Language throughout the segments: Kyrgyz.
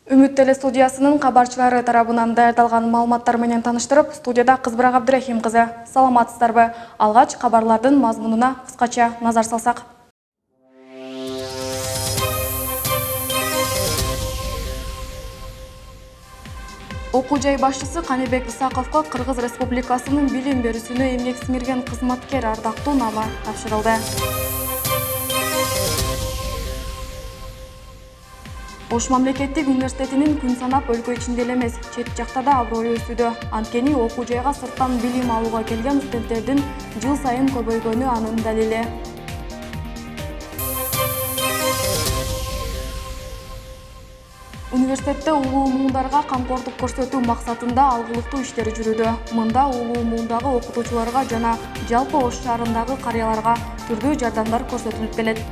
Үмүт телестудиясынын кабарчылары тарабынан даярдалган маалыматтар менен таныштырып, студияда Кызбырак Абдырахим кызы. Саламатсыздарбы? Алгач кабарлардын мазмунуна кыскача назар салсак. Окуу жай башчысы Каныбек Исаковго Кыргыз Республикасынын билим берүүсүнө эмгек сиңирген кызматкер ардактуу наамы тапшырылды. Ош мамлекеттик университетинин күн санап өлкө ичинде эле эмес, чет жакта да аброю өсүүдө. Анткени окуу жайга сырттан билим алууга келген студенттердин жыл сайын көбөйгөнү анын далили. Университетте улуу муундарга камкордук көрсөтүү максатында алгылыктуу иштер жүрүүдө. Мында улуу муундагы окутуучуларга жана жалпы Ош шаарындагы карыяларга түрдүү жардамдар көрсөтүлүп келет.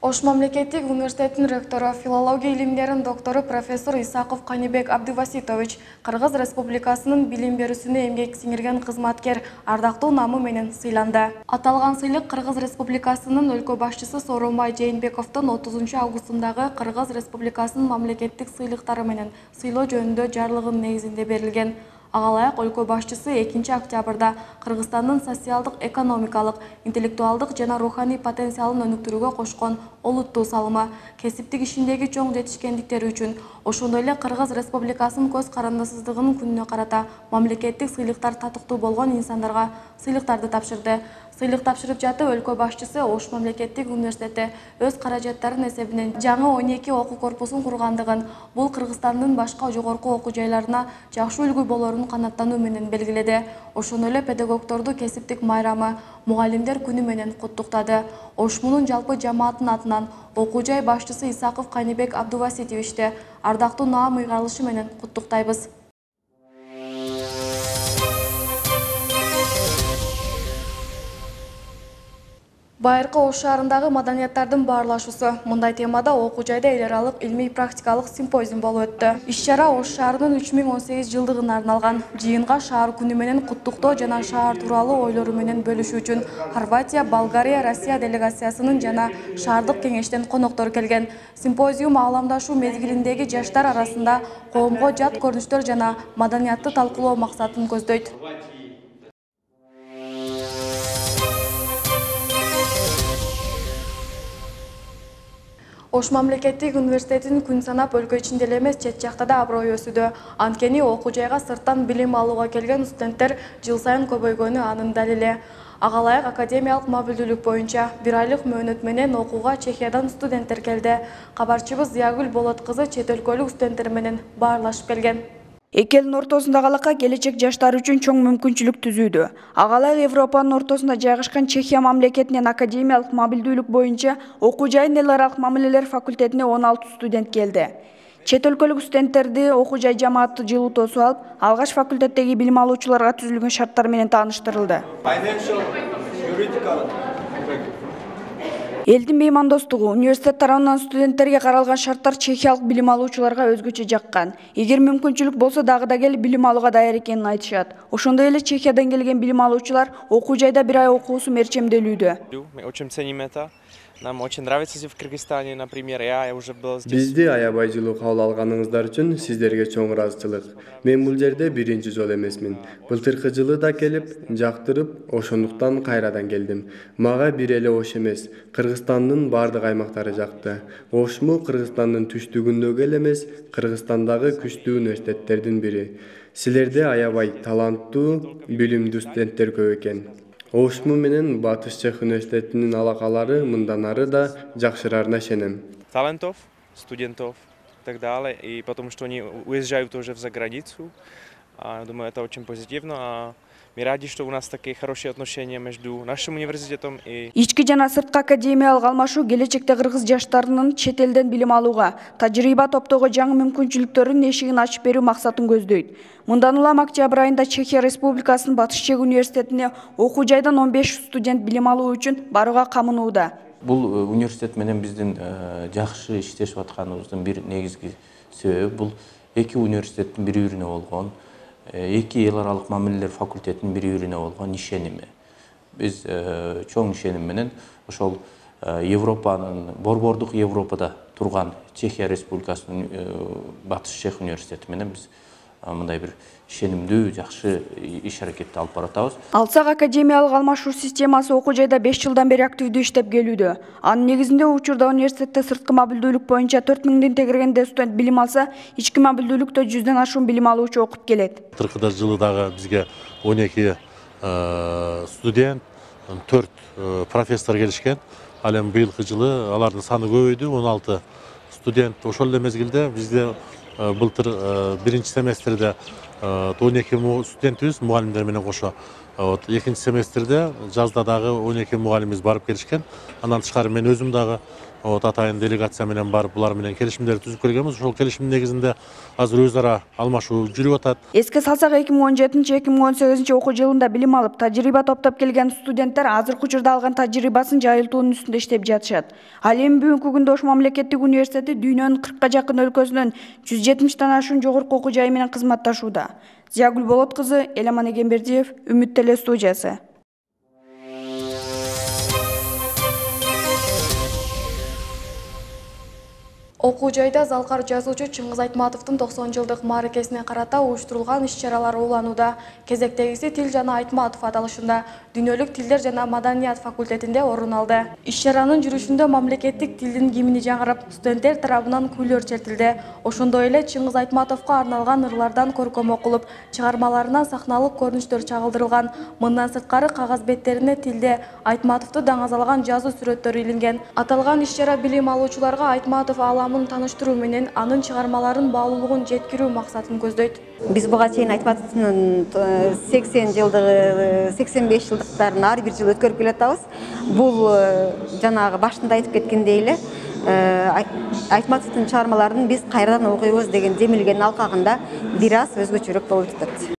Ош мамлекеттик университетинин ректору, филология илимдеринин доктору профессор Исаков Каныбек Абдываситович Кыргыз Республикасынын билим берүүсүнө эмгек сиңирген кызматкер ардактуу наамы менен сыйланды. Аталган сыйлык Кыргыз Республикасынын өлкө башчысы Сооронбай Жээнбековдун 30 августундагы Кыргыз Республикасынын мамлекеттик сыйлыктары менен сыйлоо жөнүндө жарлыгынын негизинде берилген. Агалайык өлкө башчысы 2 октябрда Кыргызстандын социалдык, экономикалык, интеллектуалдык жана руханий потенциалын өнүктүрүүгө кошкон олуттуу салымы, кесиптик ишиндеги чоң жетишкендиктери үчүн, ошондой эле Кыргыз Республикасынын көз карандысыздыгынын күнүнө карата мамлекеттик сыйлыктар татыктуу болгон инсандарга сыйлыктарды тапшырды. Сыйлык тапшырып жатып, өлкө башчысы Ош мамлекеттик университети өз каражаттарынын эсебинен жаңы 12 окуу корпусун кургандыгын, бул Кыргызстандын башка жогорку окуу жайларына жакшы үлгү болорун канаттануу менен белгиледи. Ошондой эле педагогдорду кесиптик майрамы, мугалимдер күнү менен куттуктады. Ошмунун жалпы жамааттын атынан окуу жай башчысы Исаков Каныбек Абдываситовичти ардактуу наам ыйгарылышы менен куттуктайбыз. Байыркы Ош шаарындагы маданияттардын баарлашуусу. Мындай темада окуу жайда эл аралык илмий практикалык симпозиум болуп өттү. Иш-чара Ош шаарынын 3018 жылдыгына арналган. Жыйынга шаар күнү менен куттуктоо жана шаар тууралуу ойлору менен бөлүшүү үчүн Хорватия, Болгария, Россия делегациясынын жана шаардык кеңештен коноктор келген. Симпозиум ааламдашуу мезгилиндеги жаштар арасында коомго жат көрүнүштөр жана маданиятты талкуулоо максатын көздөйт. Ош мамлекеттик университетинин күн санап өлкө ичинде эле эмес, чет жакта да аброю өсүүдө. Анткени окуу жайга сырттан билим алууга келген студенттер жыл сайын көбөйгөнү анын далили. Агалайык академиялык мобилдүүлүк боюнча 1 айлык мөөнөт менен окууга Чехиядан студенттер келди. Кабарчыбыз Зиягүл Болот кызы чет өлкөлүк студенттер менен баарлашып келген. Эки элдин ортосундагы алака келечек жаштар үчүн чоң мүмкүнчүлүк түзүүдө. Агалайык Европанын ортосунда жайгашкан Чехия мамлекетинен академиялык мобилдүүлүк боюнча окуу жайын эл аралык мамилелер факультетине 16 студент келди. Чет өлкөлүк студенттерди окуу жай жамааты жылуу тосуп алып, алгач факультеттеги билим алуучуларга түзүлгөн шарттар менен тааныштырылды. Элдин меймандостугу, университет тарабынан студенттерге каралган шарттар чехиялык билим алуучуларга өзгөчө жаккан. Эгер мүмкүнчүлүк болсо дагы да келип билим алууга даяр экенин айтышат. Ошондой эле Чехиядан келген билим алуучулар окуу жайда 1 ай окуусу мерчемделүүдө. Нам очень нравится здесь в Кыргызстане, например, я уже был здесь. Бизди аябай жылуу кабыл алганыңыздар үчүн сиздерге чоң ыраазычылык. Мен бул жерде биринчи жолу эмесмин. Былтыркы жылы да келип, жактырып, ошондуктан кайрадан келдим. Мага бир эле Ош эмес, Кыргызстандын бардык аймактары жакты. Ошму Кыргызстандын түштүгүндөгү эле эмес, Кыргызстандагы күчтүү университеттердин бири. Силерде аябай таланттуу, билимдүү студенттер көп экен. Ошму менен Батыш Чех университетинин алакалары мындан ары да жакшырарына ишенем. Талантов, студентов и так далее. И потому что они уезжают уже за границу. Думаю, это очень позитивно. Мы рады, что у нас такие хорошие отношения между нашим университетом и... Ички жана сырткы академиялык алмашуу келечекте кыргыз жаштарынын чет элден билим алууга, тажрыйба топтоого жаңы мүмкүнчүлүктөрдүн эшигин ачып берүү максатын көздөйт. Мындан улам октябрь айында Чехия Республикасынын Батыш Чех университетине окуу жайдан 15 студент билим алуу үчүн барууга камынууда. Бул университет менен биздин жакшы иштешип атканыбыздын бир негизги себеби бул эки университеттин бири-бирине болгон, эки эл аралык мамилелер факультетинин бири-бирине болгон ишеними. Biz çoğun ишеним менен ошол Европанын, борбордук Европада турган Чехия Республикасынын Батыш Чех университети менен биз мындай бир ишенимдүү, жакшы иш аракетти алып баратабыз. Алсак академиялык алмашуу системасы окуу жайда 5 жылдан бери активдүү иштеп келүүдө. Анын негизинде учурда университетте сырткы мобилдүүлүк боюнча 4000 тегергенде студент билим алса, ички мобилдүүлүктө 100ден ашуун билим алуучу окуп келет. Тыркыда жылы дагы бизге 12 студент, 4 профессор келишкен. Ал эми быйылкы жылы алардын саны көбөйдү, 16 студент. Ошол эле мезгилде бизде былтыр биринчи семестрде 12 студентибиз мугалимдер менен кошо. Экинчи семестрде жазда дагы 12 мугалимибиз барып келишкен. Андан тышкары мен өзүм дагы атайын делегация менен барып булар менен келишимдерди түзүп келгенбиз. Ошол келишимдин негизинде азыр өз ара алмашуу жүрүп атат. Эске салсак 2017-2018 окуу жылында билим алып, тажрыйба топтоп келген студенттер азыркы учурда алган тажрыйбасын жайылтуунун үстүндө иштеп жатышат. Ал эми бүгүнкү күндө Ош мамлекеттик университети дүйнөнүн 40ка жакын өлкөсүнөн 170тен ашуун жогорку окуу жайы менен кызматташууда. Зиягүл Болот кызы, Эламан Эгембердиев, Үмүт теле студиясы. Окуу жайда залкар жазуучу Чыңгыз Айтматовдун 90 жылдык мааракесине карата уюштурулган иш-чаралар уланууда. Кезектегиси Тил жана Айтматов аталышында Дүйнөлүк тилдер жана маданият факультетинде орун алды. Иш-чаранын жүрүшүндө мамлекеттик тилдин гимни жаңырып, студенттер тарабынан күйлөр чертилди. Ошондой эле Чыңгыз Айтматовго арналган ырлардан көркөм окулуп, чыгармаларынан сахналык көрүнүштөр чагылдырылган. Мындан сырткары кагаз беттерине тилде Айтматовду даңазалган жазуу сүрөттөрү илинген. Аталган иш-чара билим алуучуларга Айтматов аламын таныштыруу менен анын чыгармаларын баалуулугун жеткирүү максатын көздөйт. Биз буга чейин Айтматовдун 80 жылдыгы, 85 жылдыктарын ар бир жыл өткөрүп келатабыз. Бул жанагы башында айтып кеткендей эле Айтматовдун чыгармаларын биз кайрадан окуйбуз деген демилгенин алкагында бир аз өзгөчөрөөк болуп жатат.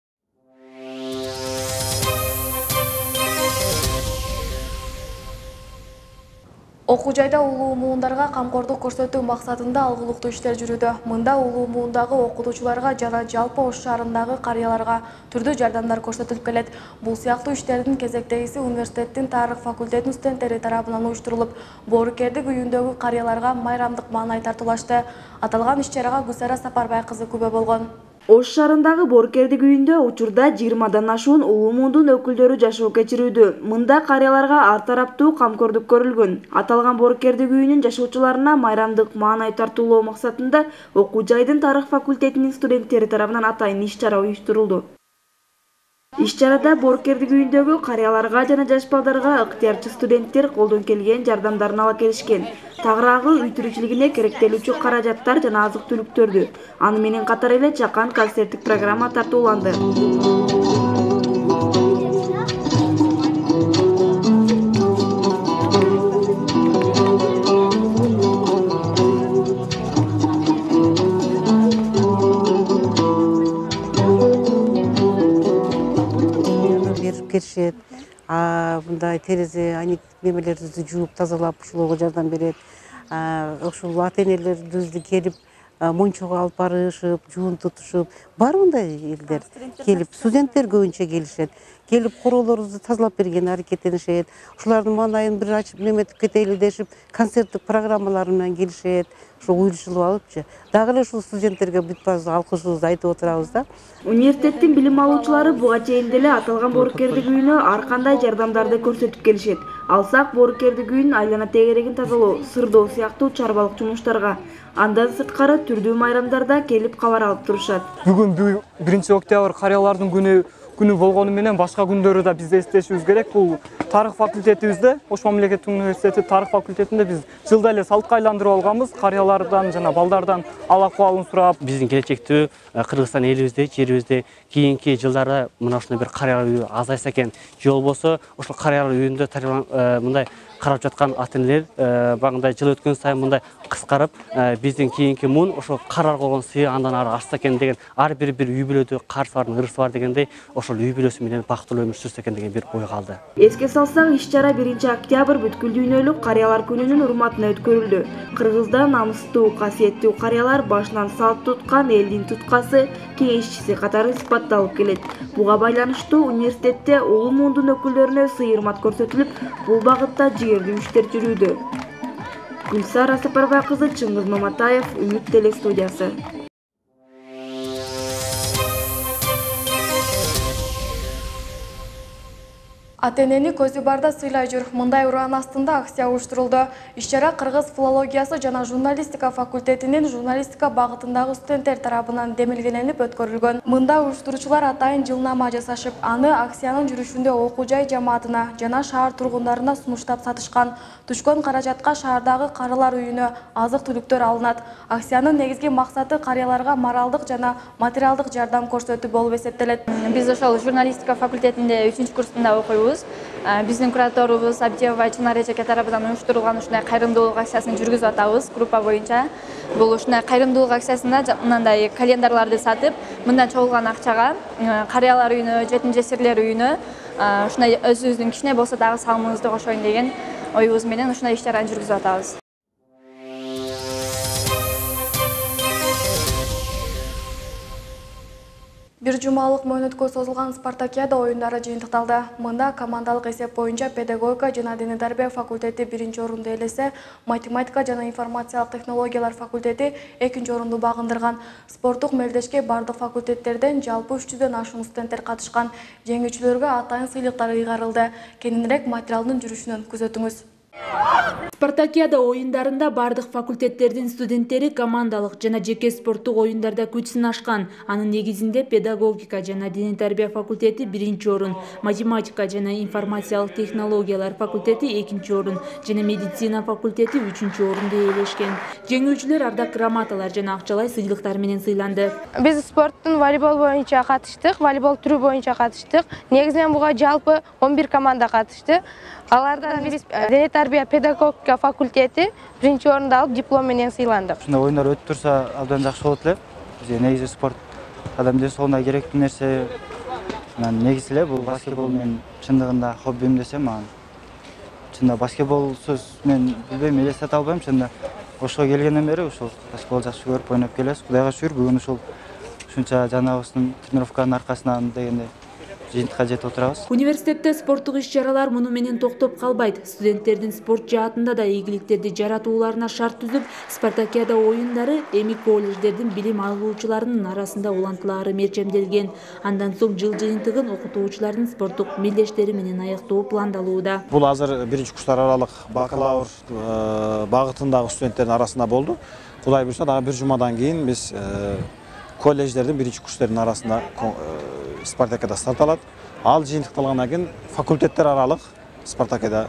Окуу жайда улуу муундарга камкордук көрсөтүү максатында алгылыктуу иштер жүрүүдө. Мында улуу муундагы окутуучуларга жана жалпы Ош шаарындагы карыяларга түрдүү жардамдар көрсөтүлүп келет. Бул сыяктуу иштердин кезектегиси университеттин тарых факультетинин студенттери тарабынан уюштурулуп, Боорукердик үйүндөгү карыяларга майрамдык маанай тартуулашты. Аталган иш-чарага Гүлсара Сапарбай кызы күбө болгон. Ош шаарындагы Боорукердик үйүндө учурда 20дан ашуун улуу муундун өкүлдөрү жашоо кечирүүдө. Мында карыяларга ар тараптуу камкордук көрүлгөн. Аталган Боорукердик үйүнүн жашоочуларына майрамдык маанай тартуулоо максатында окуу жайдын тарых факультетинин студенттери тарабынан атайын иш-чара уюштурулду. Иш-чарада Боорукердик үйүндөгү карыяларга жана жаш балдарга ыктыярчы студенттер колдон келген жардамдарын ала келишкен. Тагыраагы үй тиричилигине керектелүүчү каражаттар жана азык-түлүктөрдү. Аны менен катар эле чакан концерттик программа тартууланды. Киришет, мындай терезе, немелерди жууп тазалап ушуларга жардам берет. Ошол ата-энелерибизди келип мончого алып барышып, жуун тутушуп, бар мындай элдер келип, студенттер көбүнчө келишет. Келип короолорубузду тазалап бергенге аракеттенишет. Ушулардын маанайын бир ачып неметип кетели дешип, концерттик программалар менен келишет. Ошо уюшулуп алыпчы. Дагы эле ушул студенттерге бүт баары алкышыбызды айтып отурабыз да. Университеттин билим алуучулары буга чейин деле аталган Боорукердик үйүнө ар кандай жардамдарды көрсөтүп келишет. Алсак Боорукердик үйүнүн айлана тегерегин тазалоо, сырдоо сыяктуу чарбалык жумуштарга, андан сырткары түрдүү майрамдарда келип кабар алып турушат. Бүгүн 1 октябрь карыялардын күнү болгону менен башка күндөрү да бизде эстешибиз керек. Бул тарых факультетибизде, Ош мамлекеттик университети тарых факультетинде биз жылда эле салтка айландырып алганбыз. Карыялардан жана балдардан ал акыбалын сурап, биздин келечектүү Кыргызстан элибизде, жерибизде кийинки жылдары мына ушундай бир карыялар үйү азайса экен, же болбосо ошол карыялар үйүндө мындай карап жаткан ата-энелер багындай жыл өткөн сайын мындай кыскарып, биздин кийинки муун ошо карар койгон сый андан ары ашса экен деген, ар бир үй бүлөдө карсы бардын ырысы бар дегендей, ошол үй бүлөсү менен бактылуу өмүр сүрсө экен деген бир ой калды. Эске салсак, иш-чара 1-октябрь бүткүл дүйнөлүк карыялар күнүнүн урматына өткөрүлдү. Кыргызда намыстуу, касиеттүү карыялар башынан салт туткан элдин туткасы, кеңешчиси катары сыпатталып келет. Буга байланыштуу университетте улуу муундун өкүлдөрүнө сый-урмат көрсөтүлүп, бул багытта жигердүү иштер жүрүүдө. Гүлсара Сапарбай кызы, Чыңгыз Маматаев, Үмүт телестудиясы. Ата-энени көзү барда сыйлай жүр. Мындай уран астында акция уюштурулду. Иш-чара Кыргыз филологиясы жана журналистика факультетинин журналистика багытындагы студенттер тарабынан демилгеленип өткөрүлгөн. Мында уюштуруучулар атайын жылнама жасашып, аны акциянын жүрүшүндө окуу жай жамаатына жана шаар тургундарына сунуштап сатышкан. Түшкөн каражатка шаардагы карылар үйүнө азык-түлүктөр алынат. Акциянын негизги максаты карыяларга моралдык жана материалдык жардам көрсөтүү болуп эсептелет. Биз ошол журналистика факультетинде 3-курсунда окуйбуз. Биздин кураторубуз Абдиева Чынар эжеке тарабынан уюштурулган ушундай кайрымдуулук акциясын жүргүзүп атабыз группа боюнча. Бул ушундай кайрымдуулук акциясында мындай календарларды сатып, мындан чогулган акчага карыялар үйүнө, жетим жесирлер үйүнө ушундай өзүбүздүн кичине болсо дагы салымыбызды кошоюн деген оюбуз менен ушундай иш-чараны жүргүзүп атабыз. Бир жумалык мөөнөткө созулган спартакиада оюндары жыйынтыкталды. Мында командалык эсеп боюнча педагогика жана дене тарбия факультети 1-орунду ээлесе, математика жана информациялык технологиялар факультети 2-орунду багындырган. Спорттук мелдешке бардык факультеттерден жалпы 300дөн ашуун студенттер катышкан. Жеңүүчүлөргө атайын сыйлыктар ыйгарылды. Кененирээк материалдын жүрүшүнөн күзөтүңүз. Спартакиада оюндарында бардык факультеттердин студенттери командалык жана жеке спорттук оюндарда күч сынашкан. Анын негизинде педагогика жана дене тарбия факультети 1-орун, математика жана информациялык технологиялар факультети 2-орун жана медицина факультети 3-орунду ээлешкен. Жеңүүчүлөр ардак грамоталар жана акчалай сыйлыктар менен сыйланды. Биз спорттун волейбол боюнча катыштык, волейбол түрү боюнча катыштык. Негизинен буга жалпы 11 команда катышты. Алардан биз дене тарбия педагогика факультети 1-орунду алып диплом менен сыйландык. Ушундай оюндар өтүп турса абдан жакшы болот эле. Бизге негизи спорт адам денсаулыгына керектүү нерсе. Негизи эле бул баскетбол менен чындыгында хоббим десем, чында баскетболсуз мен билбейм, элестете албайм. Чында ошого келгенден бери ушул баскетбол жакшы көрүп ойноп келебиз. Кудайга шүгүр, бүгүн ушул ушунча жаныбыздын тренировканын аркасынан дегендей жыйынтыкка жетип отурабыз. Университетте спорттук иш-чаралар муну менен токтоп калбайт. Студенттердин спорт жаатында да ийгиликтерди жаратууларына шарт түзүп, спартакиада оюндары эми колледждердин билим алуучуларынын арасында улантылаары мерчемделген. Андан соң жыл жыйынтыгын окутуучулардын спорттук мелдештери менен аяктоо пландалууда. Бул азыр 1-курстар аралык бакалавр багытындагы студенттердин арасында болду. Кудай буйрса дагы бир жумадан кийин биз колледждердин 1-курстердин арасында спартакиада старт алат. Ал жыйынтыкталгандан кийин факультеттер аралык спартакиада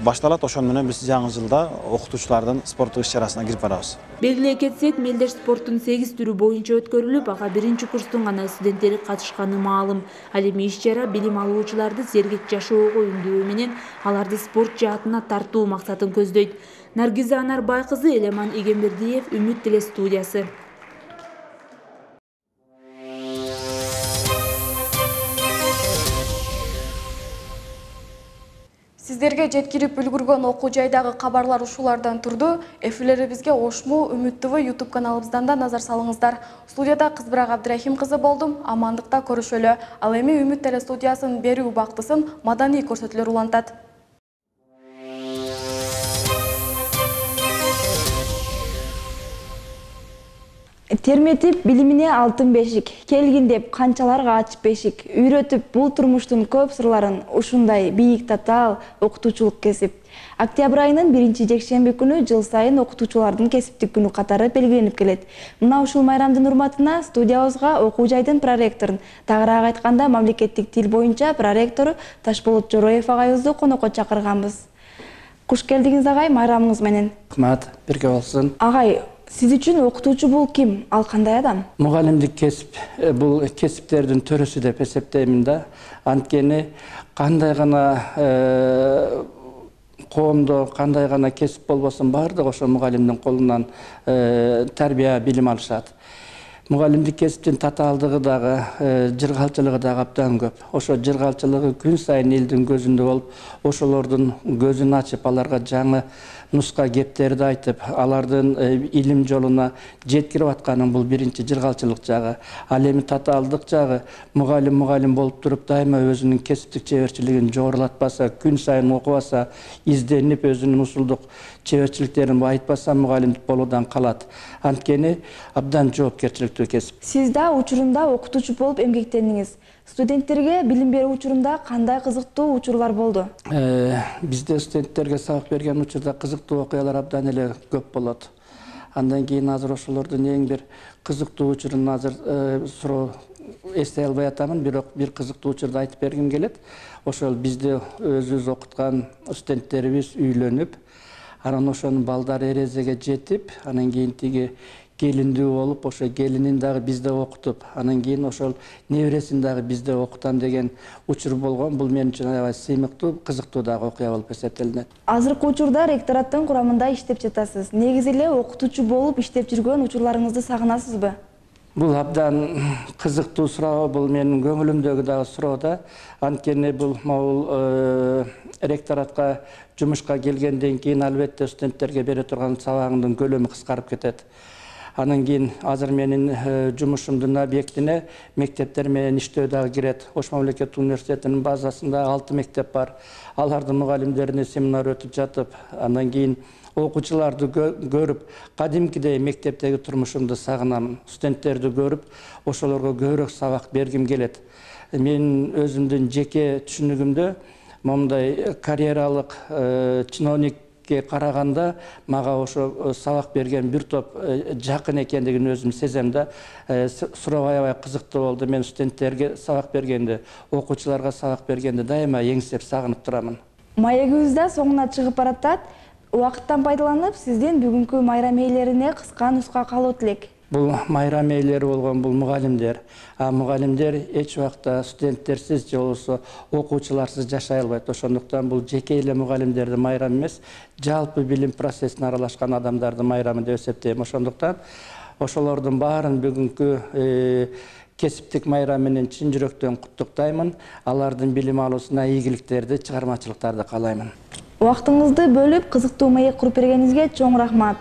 башталат. Ошон менен биз жаңы жылда окутуучулардын спорттук иш-чарасына кирип барабыз. Белгилей кетсек, мелдеш спорттун 8 түрү боюнча өткөрүлүп, ага 1-курстун гана студенттери катышканы маалым. Ал эми иш-чара билим алуучуларды сергек жашоого үндөө менен аларды спорт жаатына тартуу максатын көздөйт. Наргиза Анарбай кызы, Элеман Игембердиев, Үмүт телестудиясы. Сиздерге жеткирип үлгүргөн окуу жайдагы кабарлар ушулардан турду. Эфирлерибизге Ошму Үмүт ТВ YouTube каналыбыздан да назар салыңыздар. Студияда Кызбырак Абдрахим кызы болдум. Амандыкта көрүшөлү. Ал эми Үмүт телестудиясынын берүү убактысын маданий көрсөтүүлөр улантат. Терметип билимине алтын бешик, келгин деп канчаларга ачып бешик, үйрөтүп бул турмуштун көп сырларын ушундай бийик татаал окутуучулук кесип. Октябрь айынын 1-жекшемби күнү жыл сайын окутуучулардын кесиптик күнү катары белгиленип келет. Мына ушул майрамдын урматына студиябызга окуу жайдын проректорун, тагыраак айтканда мамлекеттик тил боюнча проректору Ташболот Жороев агайыбызды конокко чакырганбыз. Куш келдиңиз агай, майрамыңыз менен. Рахмат, бирге болсун. Агай, сиз үчүн окутуучу бул ким? Ал кандай адам? Мугалимдик кесип, бул кесиптердин төрөсү деп эсептеймин да. Анткени кандай гана коомдо кандай гана кесип болбосун баардыгы ошо мугалимдин колунан тарбия билим алышат. Мугалимдик кесиптин татаалдыгы дагы, жыргалчылыгы дагы абдан көп. Ошо жыргалчылыгы күн сайын элдин көзүндө болуп, ошолордун көзүн ачып, аларга жаңы нуска кептерди айтып, алардын илим жолуна жеткирип атканын бул биринчи жыргалчылык жагы. Ал эми татаалдык жагы мугалим болуп туруп, дайыма өзүнүн кесиптик чеберчилигин жогорулатпаса, күн сайын окубаса, изденип өзүнүн усулдук чеберчиликтерин айтпаса, мугалим болуудан калат. Анткени абдан жоопкерчиликтүү кесип. Сиз да учурунда окутуучу болуп эмгектендиңиз. Студенттерге билим берүү учурунда кандай кызыктуу учурлар болду? Бизде студенттерге сабак берген учурда кызыктуу окуялар абдан эле көп болот. Андан кийин азыр ошолордун эң бир кызыктуу учурун азыр суроо эстей албай атамын, бирок бир кызыктуу учурду айтып бергим келет. Ошол бизде өзүбүз окуткан студенттерибиз үйлөнүп, анан ошонун балдары эрезеге жетип, анан кийин тиги келиндүү болуп, ошо келинин дагы бизде окутуп, анан кийин ошол небересин дагы бизде окутам деген учур болгон. Бул мен үчүн аябай сыймыктуу, кызыктуу дагы окуя болуп эсептелинет. Азыркы учурда ректораттын курамында иштеп жатасыз. Негизи эле окутуучу болуп иштеп жүргөн учурларыңызды сагынасызбы? Бул абдан кызыктуу суроо, бул менин көңүлүмдөгү дагы суроо да. Анткени бул ректоратка жумушка келгенден кийин албетте студенттерге бере турган сабагыңдын көлөмү кыскарып кетет. Анан кийин азыр менин жумушумдун объектине мектептер менен иштөө дагы кирет. Ош мамлекеттик университетинин базасында 6 мектеп бар. Алардын мугалимдерине семинар өтүп жатып, андан кийин окуучуларды көрүп, кадимкидей мектептеги турмушумду сагынам. Студенттерди көрүп, ошолорго көбүрөөк сабак бергим келет. Мен өзүмдүн жеке түшүнүгүмдө момундай карьералык чиновникке караганда мага ошо сабак берген бир топ жакын экендигин өзүм сезем да. Суроо аябай кызыктуу болду. Мен студенттерге сабак бергенде, окуучуларга сабак бергенде дайыма эңсеп сагынып турамын. Маегибиз да соңуна чыгып баратат. Убакыттан пайдаланып, сиздин бүгүнкү майрам ээлерине кыска нуска калуу тилек. Бул майрам ээлери болгон бул мугалимдер. Мугалимдер эч убакта студенттерсиз же болбосо окуучуларсыз жашай албайт. Ошондуктан бул жеке эле мугалимдердин майрамы эмес, жалпы билим процессине аралашкан адамдардын майрамы деп эсептейм. Ошондуктан ошолордун баарын бүгүнкү кесиптик майрам менен чын жүрөктөн куттуктаймын. Алардын билим алуусуна ийгиликтерди, чыгармачылыктарды каалаймын. Убактыңызды бөлүп, кызыктуу маек куруп бергениңизге чоң рахмат.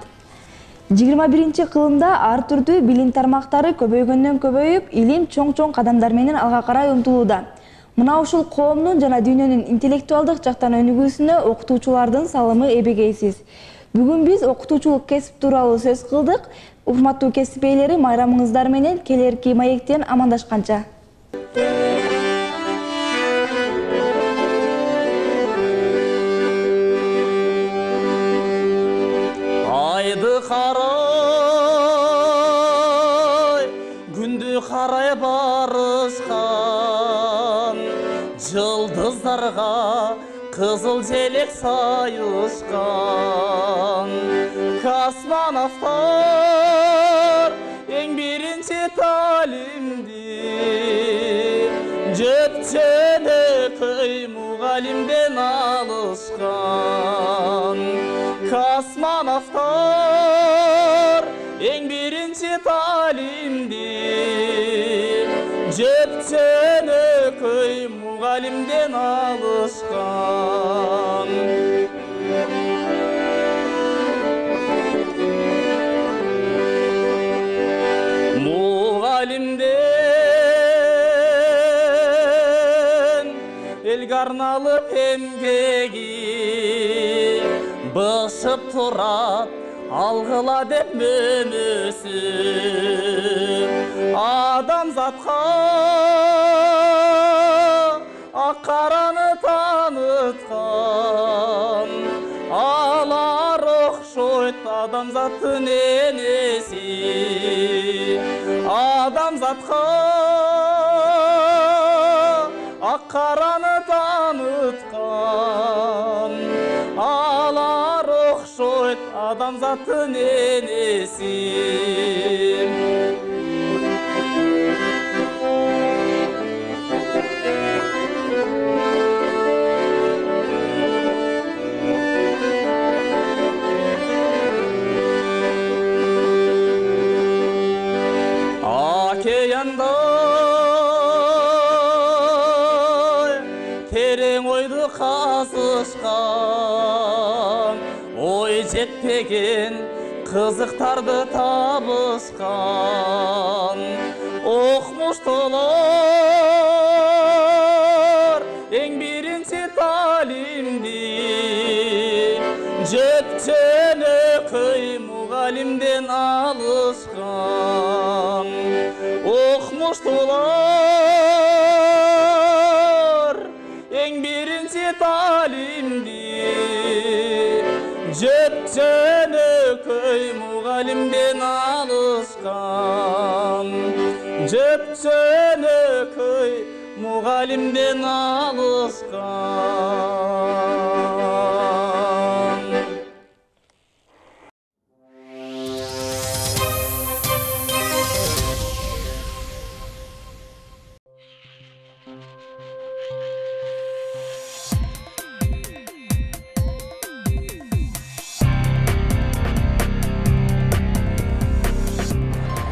21-кылымда ар түрдүү билим тармактары көбөйгөндөн көбөйүп, илим чоң-чоң кадамдар менен алга карай умтулууда. Мына ушул коомдун жана дүйнөнүн интеллектуалдык жактан өнүгүүсүнө окутуучулардын салымы эбегейсиз. Бүгүн биз окутуучулук кесип тууралуу сөз кылдык. Урматтуу кесип ээлери, майрамыңыздар менен келерки маектен амандашканча. Айды карай, күндү карай барышкан, жылдыздарга кызыл желек сайышкан. Космонавттар эң биринчи талимди жөпчөнөкөй мугалимден алышкан. Космонавттар эң биринчи талимди жөпчөнөкөй мугалимден алышкан. Мугалимден элге арналып эмгеги бышып турат, алгыла деп мөмөсүп. Адамзатка ак караны таныткан, алар окшойт адамзаттын энеси. Адамзатка ак караны таныткан, алар окшойт адамзаттын энеси. терең ойды қазышқан, ой жетпеген қызықтарды табысқан. Оқымыштылар ең бірінші талимди, жеткен өкөй мұғалімден алышқан. Оқымыштылар ең бірінші талимди, жеткен өкөй мұғалімден алышқан. Жеткен өкөй мұғалімден алышқан.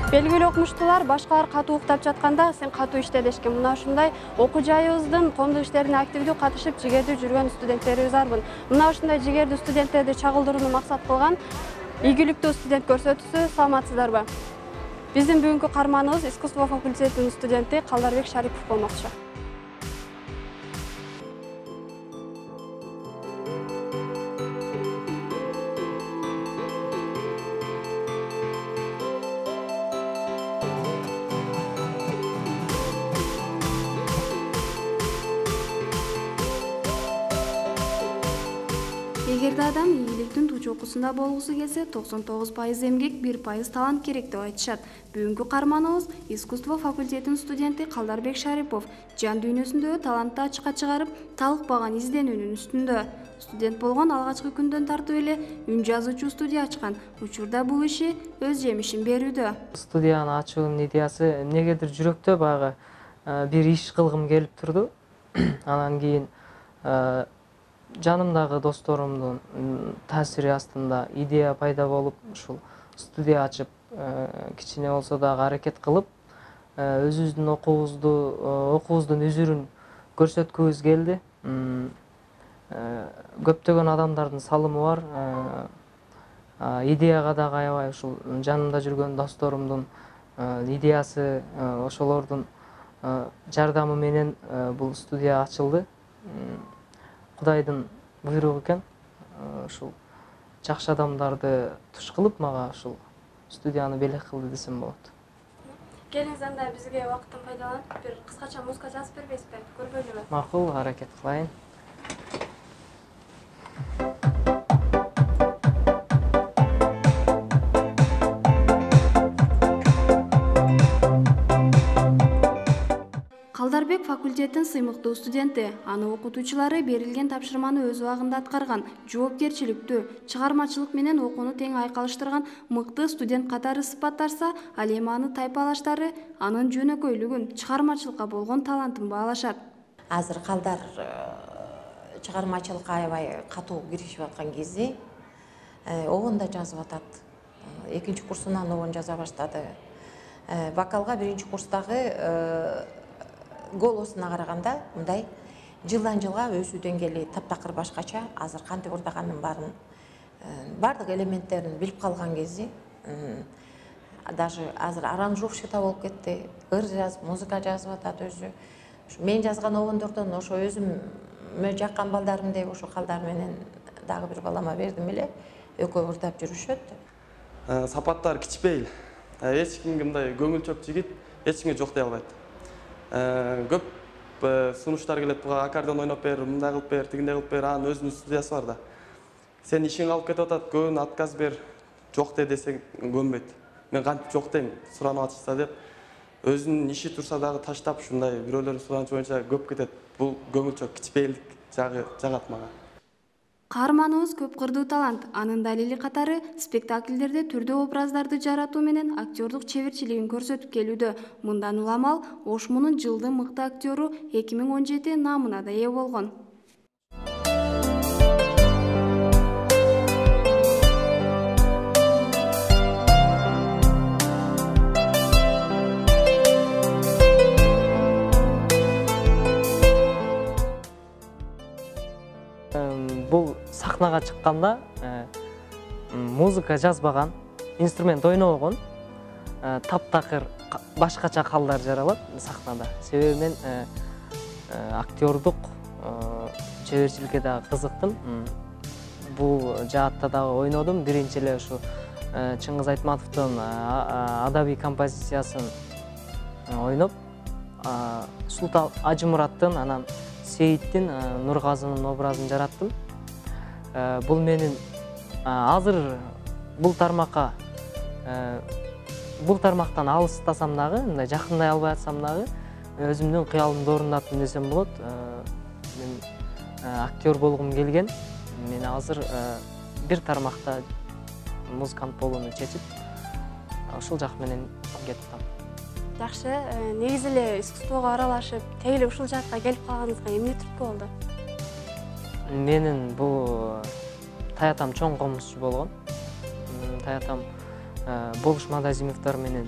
Белгілі оқымыштылар башкалар катуу уктап жатканда сен катуу иште дешкен. Мына ушундай окуу жайыбыздын коомдук иштерине активдүү катышып жигердүү жүргөн студенттерибиз арбын. Мына ушундай жигердүү студенттерди чагылдырууну максат кылган ийгиликтүү студент көрсөтүүсү. Саламатсыздарбы? Биздин бүгүнкү каарманыбыз искусство факультетинин студенти Калдарбек Шарипов болмокчу. Эгерде адам ийгиликтин туу чокусунда болгусу келсе, 99% эмгек, 1% талант керек деп айтышат. Бүгүнкү каарманыбыз искусство факультетинин студенти Калдарбек Шарипов жан дүйнөсүндөгү талантты ачыкка чыгарып, талыкпаган изденүүнүн үстүндө. Студент болгон алгачкы күндөн тартып эле үн жазуучу студия ачкан. Учурда бул иши өз жемишин берүүдө. Студияны ачуунун идеясы эмнегедир жүрөктө баягы бир иш кылгым келип турду. Анан кийин жанымдагы досторумдун таасири астында идея пайда болуп, ушул студия ачып, кичине болсо дагы аракет кылып, өзүбүздүн окуубуздун үзүрүн көрсөткүбүз келди. Көптөгөн адамдардын салымы бар. Идеяга дагы аябай ушул жанымда жүргөн досторумдун идеясы, ошолордун жардамы менен бул студия ачылды. Кудайдын буйругу экен. Ушул жакшы адамдарды туш кылып мага ушул студияны белек кылды десем болот. Келиңиз анда бизге убакыттан пайдаланып бир кыскача музыка жазып бербейсизби? Көрбөйлүбү? Макул, аракет кылайын. Калдарбек факультеттин сыймыктуу студенти. Анын окутуучулары берилген тапшырманы өз убагында аткарган, жоопкерчиликтүү, чыгармачылык менен окууну тең айкалыштырган мыкты студент катары сыпаттарса, ал эми анын тайпалаштары анын жөнөкөйлүгүн, чыгармачылыкка болгон талантын баалашат. Азыр Калдар чыгармачылыкка аябай катуу киришип аткан кези, обон да жазып атат. Экинчи курсунан обон жаза баштады. Вокалга биринчи курстагы голосуна караганда мындай жылдан жылга өсүү деңгээли таптакыр башкача. Азыр кантип ырдаганын бардык элементтерин билип калган кези, даже азыр аранжировщик да болуп кетти. Ыр жазып, музыка жазып атат өзү. Мен жазган обондордон ошо өзүмө жаккан балдарымдей ошо Калдар менен дагы бир балама бердим эле. Экөө ырдап жүрүшөт. Сапаттар кичпейил. Эч кимге мындай көңүлчөк жигит эч кимге жок дей албайт. Көп сунуштар келет, буга аккордеон ойноп бер, мындай кылып бер, тигиндей кылып бер, анын өзүнүн студиясы бар да. Сен ишиң алып кетип атат, көбүн отказ бер, жок де десең көнбөйт. Мен кантип жок дейм, суранып атышса деп, өзүнүн иши турса дагы таштап ушундай бирөөлөрдүн суранычы боюнча көп кетет. Бул көңүлчөк кичпейилдик жагат мага. Каарманыбыз көп кырдуу талант. Анын далили катары спектакльдерде түрдүү образдарды жаратуу менен актёрдук чеберчилигин көрсөтүп келүүдө. Мындан улам ал Ош Мунун жылдын мыкты актёру 2017 наамына да ээ болгон. бул сахнага чыкканда музыка жазбаган, инструмент ойнобогон таптакыр башкача калдар жаралат сахнада. Себеби мен актердук чеберчиликке дагы кызыктым. Бул жаатта дагы ойнодум. Биринчи эле ушу Чыңгыз Айтматовдун адабий композициясын ойноп, Султан Ажымураттын, анан Сейиттин, Нургазынын образын жараттым. Бул менин азыр бул тармактан алыстасам дагы, мындай жакындай албай атсам дагы, өзүмдүн кыялымды орундаттым десем болот. Мен актер болгум келген. Мен азыр бир тармакта музыкант болууну чечип, ушул жак менен кетип атам. Жакшы, негизи эле искусствого аралашып, теги эле ушул жакка келип калганыңызга эмне түрткү болду? Менин бул таятам чоң комузчу болгон. Таятам Болуш Мадазимовдор менен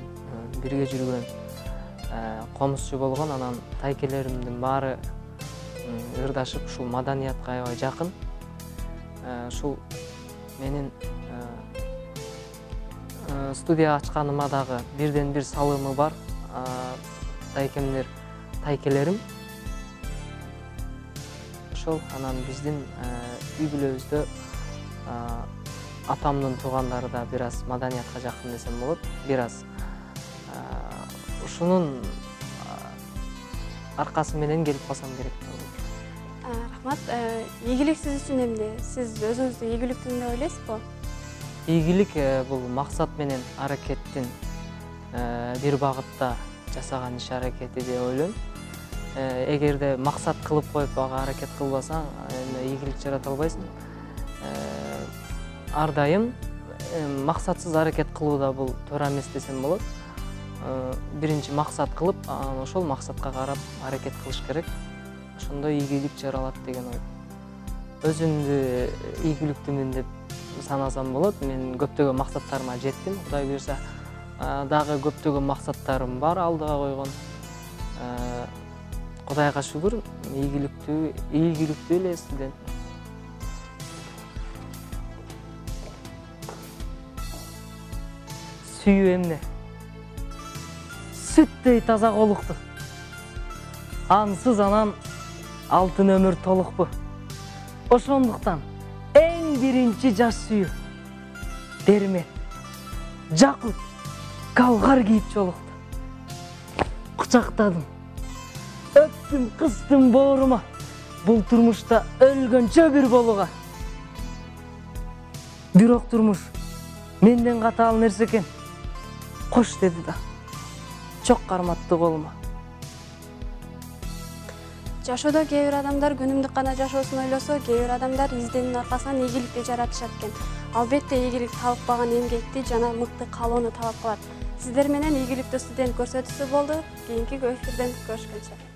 бирге жүргөн комузчу болгон, анан тайкелеримдин баары ырдашып, ушул маданиятка аябай жакын. Ушул менин студия ачканыма дагы бирден бир салымы бар. Тайкелерим. Ошол анан биздин үй бүлөбүздө атамдын туугандары да бир аз маданиятка жакын десем болот. Бир аз ушунун аркасы менен келип калсам керек деп ойлойм. Рахмат. Ийгилик сиз үчүн эмне? Сиз өзүңүздү ийгиликтүү деп ойлойсузбу? Ийгилик бул максат менен аракеттин бир багытта жасаган иш аракети деп ойлойм. Эгерде максат кылып коюп ага аракет кылбасаң, ийгилик жарата албайсың. Ар дайым максатсыз аракет кылууда бул туура эмес десем болот. Биринчи максат кылып, ошол максатка карап аракет кылыш керек. Ошондо ийгилик жаралат деген ой. Өзүмдү ийгиликтүүмүн деп санасам болот. Мен көптөгөн максаттарыма жеттим. Кудай буйрса, дагы көптөгөн максаттарым бар алдыга койгон. Кудайга шүгүр, ийгиликтүү эле студент. Сүйүү эмне? Сүттөй таза колукту. Ансыз анан алтын өмүр толукпу. Ошондуктан эң биринчи жаш сүйүү Дермет, Жакут, Калгар кийип жолукту. Кучактадым, өптүм, кыстым боорума. Бул турмушта өлгөнчө бир болууга. Бирок турмуш менден катаал нерсе экен. Кош деди да. Чок карматты колума. Жашоодо кээ бир адамдар күнүмдүк гана жашоосун ойлосо, кээ бир адамдар изденүүнүн аркасынан ийгиликти жаратышат экен. Албетте ийгилик табылбаган эмгекти жана мыкты каалоону талап кылат. Сиздер менен ийгиликтүү студент көрсөтүүсү болду. Кийинки эфирден көрүшкөнчө.